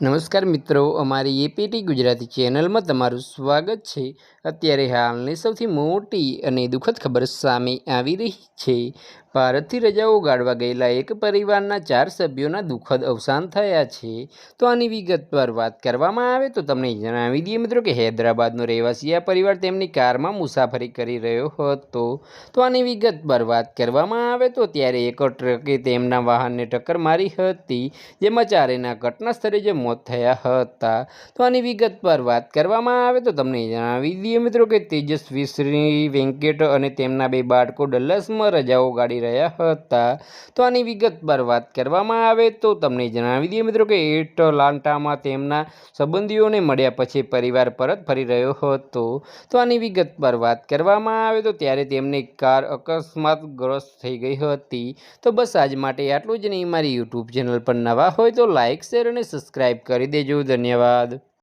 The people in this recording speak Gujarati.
નમસ્કાર મિત્રો, અમારી એપીટી ગુજરાતી ચેનલમાં તમારું સ્વાગત છે। અત્યારે હાલની સૌથી મોટી અને દુઃખદ ખબર સામે આવી રહી છે। ભારતથી રજાઓ ગાળવા ગયેલા એક પરિવારના 4 સભ્યોના દુઃખદ અવસાન થયા છે। તો આની વિગતવાર વાત કરવામાં આવે તો તમને જણાવી દઈએ મિત્રો કે હૈદરાબાદનો રહેવાસી આ પરિવાર તેમની કારમાં મુસાફરી કરી રહ્યો હતો। તો આની વિગતવાર વાત કરવામાં આવે તો ત્યારે એક ટ્રકે તેમના વાહનને ટક્કર મારી હતી, જેમાં ચારેયના ઘટના સ્થળે જ મોત થયા હતા। તો આની વિગતવાર વાત કરવામાં આવે તો તમને જણાવી દઈએ મિત્રો કે તેજસ્વી શ્રી વેંકટ અને તેમના 2 બાળકો ડલ્લાસમાં રજાઓ ગાળી રહ્યા હતા। તો આની વિગતવાર વાત કરવામાં આવે તો તમને જણાવી દઈએ મિત્રો કે એટલાન્ટામાં તેમના સંબંધીઓને મળ્યા પછી પરિવાર પરત ફરી રહ્યો હતો। તો આની વિગતવાર વાત કરવામાં આવે તો ત્યારે તેમની કાર અકસ્માતગ્રસ્ત થઈ ગઈ હતી। તો બસ આજ માટે આટલું જ નહીં। મારી યુટ્યુબ ચેનલ પર નવા હોય તો લાઇક, શેર અને સબસ્ક્રાઈબ કરી દેજો। ધન્યવાદ।